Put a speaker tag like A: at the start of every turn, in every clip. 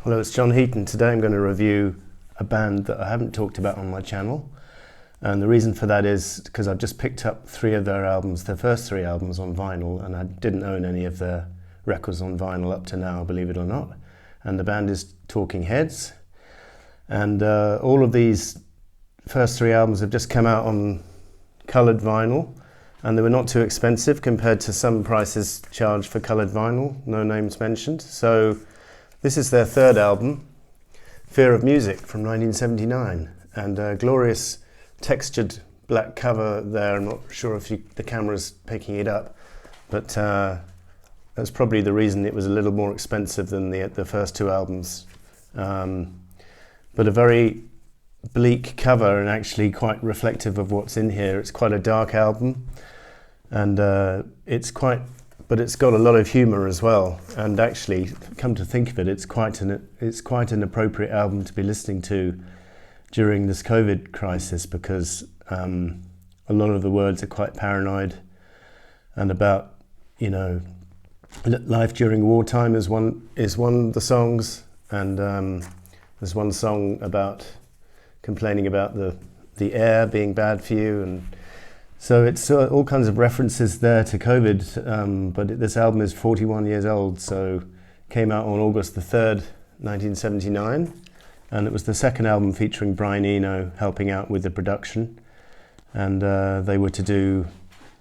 A: Hello, it's John Heaton. Today I'm going to review a band that I haven't talked about on my channel. And the reason for that is because I've just picked up three of their albums, their first three albums on vinyl, and I didn't own any of their records on vinyl up to now, believe it or not. And the band is Talking Heads. And all of these first three albums have just come out on coloured vinyl, and they were not too expensive compared to some prices charged for coloured vinyl, no names mentioned. So this is their third album, Fear of Music, from 1979, and a glorious textured black cover there. I'm not sure if the camera's picking it up, but that's probably the reason it was a little more expensive than the first two albums. But a very bleak cover and actually quite reflective of what's in here. It's quite a dark album, and it's got a lot of humour as well. And actually, come to think of it, it's quite an appropriate album to be listening to during this COVID crisis, because a lot of the words are quite paranoid and about, life during wartime is one of the songs, and there's one song about complaining about the air being bad for you, and so it's all kinds of references there to COVID, but this album is 41 years old, so came out on August the 3rd, 1979, and it was the second album featuring Brian Eno helping out with the production, and they were to do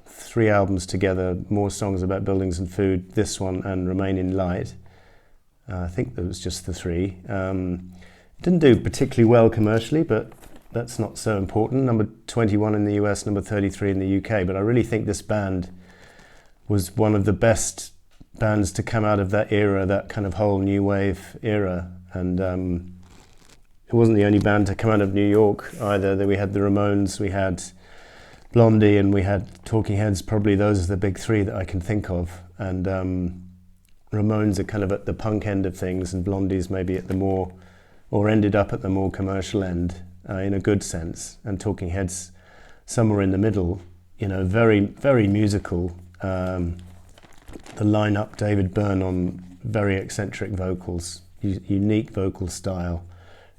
A: three albums together, more songs about buildings and food, this one and Remain in Light. I think there was just the three. Didn't do particularly well commercially, but that's not so important. Number 21 in the US, number 33 in the UK. But I really think this band was one of the best bands to come out of that era, that kind of whole new wave era. And it wasn't the only band to come out of New York either. We had the Ramones, we had Blondie, and we had Talking Heads. Probably those are the big three that I can think of. And Ramones are kind of at the punk end of things, and Blondie's maybe at the more, or ended up at the more commercial end. In a good sense, and Talking Heads somewhere in the middle, very, very musical. The lineup, David Byrne on very eccentric vocals, unique vocal style,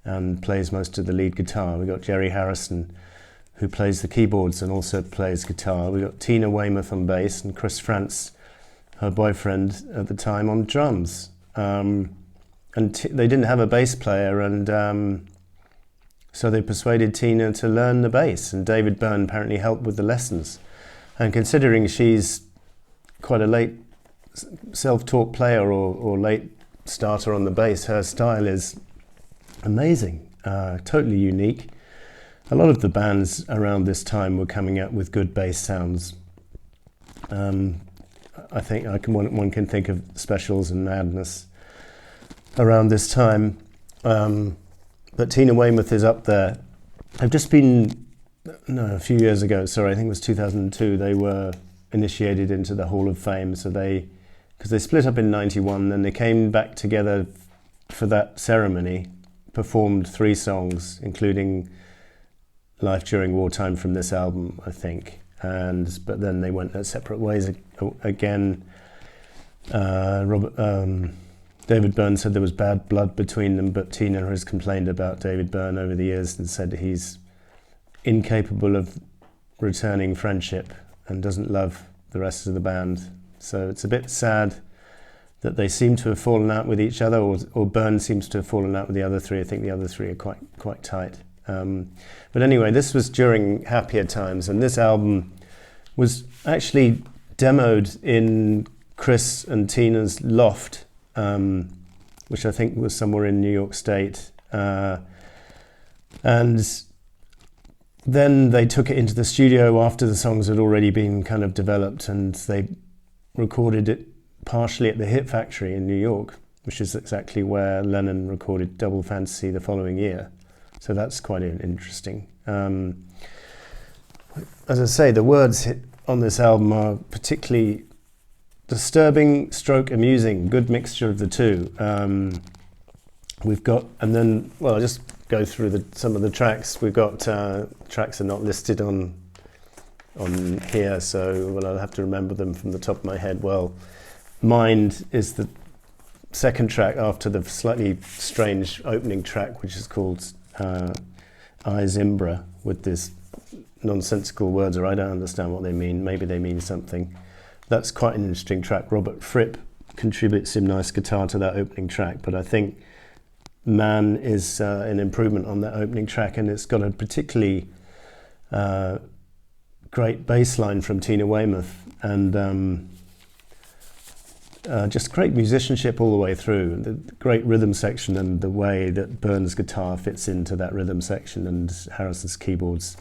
A: and plays most of the lead guitar. We got Jerry Harrison, who plays the keyboards and also plays guitar. We got Tina Weymouth on bass, and Chris Frantz, her boyfriend at the time, on drums. And they didn't have a bass player, and so they persuaded Tina to learn the bass, and David Byrne apparently helped with the lessons. And considering she's quite a late self-taught player or late starter on the bass, her style is amazing, totally unique. A lot of the bands around this time were coming out with good bass sounds. I think one can think of Specials and Madness around this time. But Tina Weymouth is up there. I've just been, a few years ago, I think it was 2002, they were initiated into the Hall of Fame. So because they split up in 91, then they came back together for that ceremony, performed three songs, including Life During Wartime from this album, I think. But then they went their separate ways again. David Byrne said there was bad blood between them, but Tina has complained about David Byrne over the years and said he's incapable of returning friendship and doesn't love the rest of the band. So it's a bit sad that they seem to have fallen out with each other, or Byrne seems to have fallen out with the other three. I think the other three are quite tight. But anyway, this was during happier times, and this album was actually demoed in Chris and Tina's loft, which I think was somewhere in New York State, and then they took it into the studio after the songs had already been kind of developed, and they recorded it partially at the Hit Factory in New York, which is exactly where Lennon recorded Double Fantasy the following year. So that's quite interesting. As I say, the words on this album are particularly disturbing stroke amusing, good mixture of the two. We've got, and then, I'll just go through some of the tracks. We've got tracks are not listed on here, so I'll have to remember them from the top of my head. Mind is the second track after the slightly strange opening track, which is called I Zimbra, with this nonsensical words, or I don't understand what they mean, maybe they mean something. That's quite an interesting track. Robert Fripp contributes some nice guitar to that opening track, but I think Man is an improvement on that opening track, and it's got a particularly great bass line from Tina Weymouth, and just great musicianship all the way through. The great rhythm section and the way that Byrne's guitar fits into that rhythm section, and Harrison's keyboards,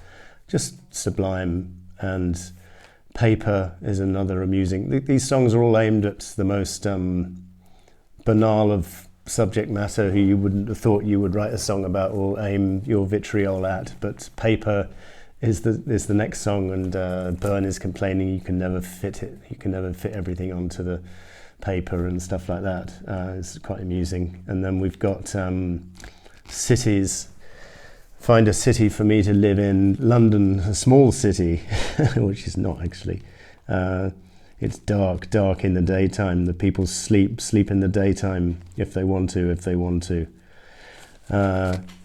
A: just sublime. And Paper is another amusing. These songs are all aimed at the most banal of subject matter, who you wouldn't have thought you would write a song about or aim your vitriol at. But Paper is the next song, and Byrne is complaining you can never fit it. You can never fit everything onto the paper and stuff like that. It's quite amusing. And then we've got cities. Find a city for me to live in. London, a small city, which is not actually. It's dark in the daytime. The people sleep in the daytime if they want to.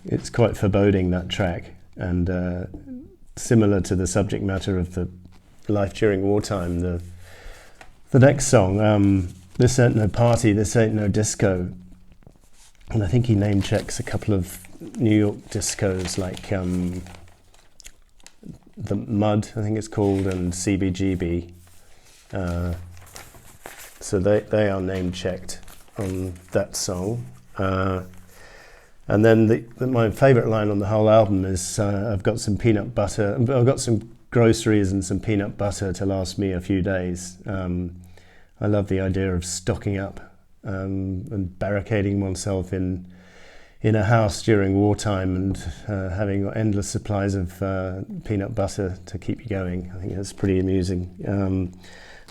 A: It's quite foreboding, that track, and similar to the subject matter of the life during wartime. The next song, This Ain't No Party, This Ain't No Disco, and I think he name checks a couple of New York discos like the Mud, I think it's called, and CBGB. So they are name checked on that song. And then my favourite line on the whole album is I've got some peanut butter. I've got some groceries and some peanut butter to last me a few days. I love the idea of stocking up and barricading oneself in a house during wartime and having endless supplies of peanut butter to keep you going. I think that's pretty amusing.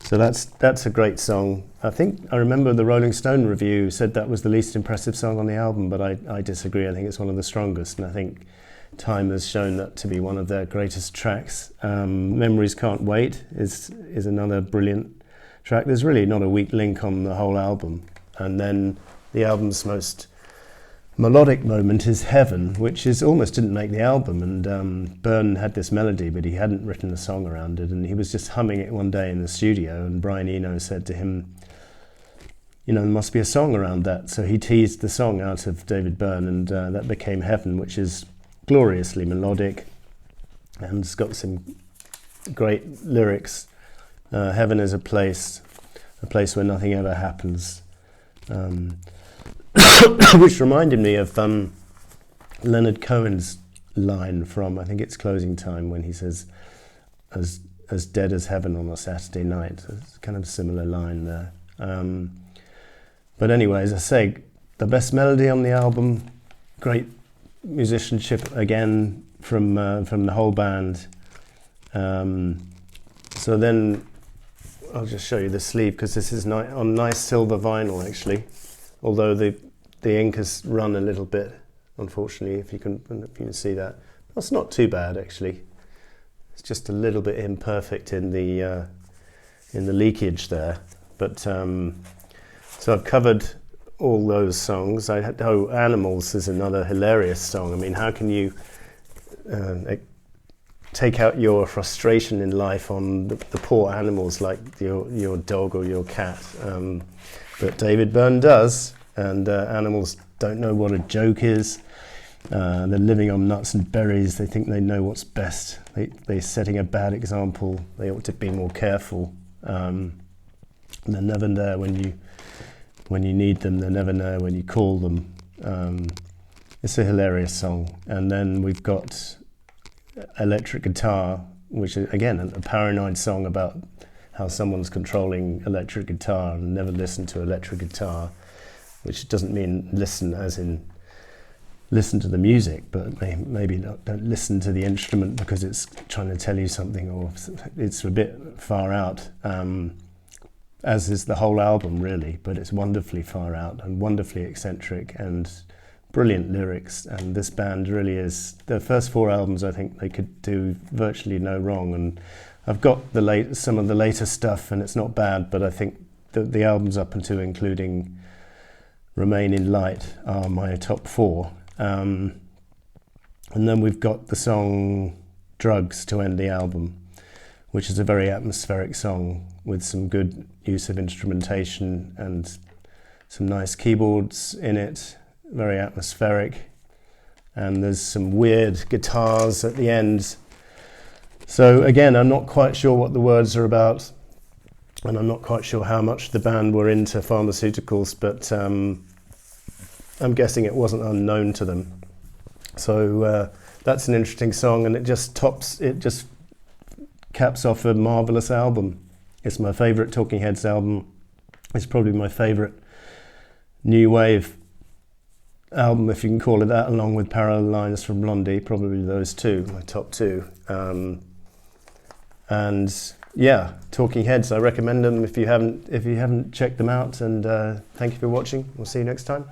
A: So that's a great song. I remember the Rolling Stone review said that was the least impressive song on the album, but I disagree. I think it's one of the strongest, and I think time has shown that to be one of their greatest tracks. Memories Can't Wait is another brilliant track. There's really not a weak link on the whole album. And then the album's most melodic moment is Heaven, which almost didn't make the album, and Byrne had this melody, but he hadn't written a song around it, and he was just humming it one day in the studio, and Brian Eno said to him, there must be a song around that. So he teased the song out of David Byrne, and that became Heaven, which is gloriously melodic, and it's got some great lyrics. Heaven is a place where nothing ever happens. Which reminded me of Leonard Cohen's line from, I think it's Closing Time, when he says, as dead as heaven on a Saturday night. It's kind of a similar line there. But anyway, as I say, the best melody on the album, great musicianship again from the whole band. So then I'll just show you the sleeve, because this is on nice silver vinyl actually, although the ink has run a little bit, unfortunately, if you can see that. That's not too bad actually. It's just a little bit imperfect in the leakage there. But so I've covered all those songs. Animals is another hilarious song. I mean, how can you take out your frustration in life on the poor animals like your dog or your cat? But David Byrne does, and animals don't know what a joke is. They're living on nuts and berries. They think they know what's best. They're setting a bad example. They ought to be more careful. And they're never there when you need them. They're never there when you call them. It's a hilarious song. And then we've got Electric Guitar, which is again a paranoid song about how someone's controlling electric guitar, and never listen to electric guitar, which doesn't mean listen as in listen to the music, but maybe don't listen to the instrument because it's trying to tell you something, or it's a bit far out, as is the whole album really, but it's wonderfully far out and wonderfully eccentric and brilliant lyrics. And this band really is, the first four albums I think they could do virtually no wrong, and I've got some of the later stuff and it's not bad, but I think the albums up until including Remain in Light are my top 4. And then we've got the song Drugs to end the album, which is a very atmospheric song with some good use of instrumentation and some nice keyboards in it, very atmospheric. And there's some weird guitars at the end. So again, I'm not quite sure what the words are about, and I'm not quite sure how much the band were into pharmaceuticals, but I'm guessing it wasn't unknown to them. So that's an interesting song, and it just caps off a marvelous album. It's my favourite Talking Heads album. It's probably my favourite new wave album, if you can call it that, along with Parallel Lines from Blondie. Probably those two, my top 2. And yeah, Talking Heads, I recommend them if you haven't checked them out. And thank you for watching. We'll see you next time.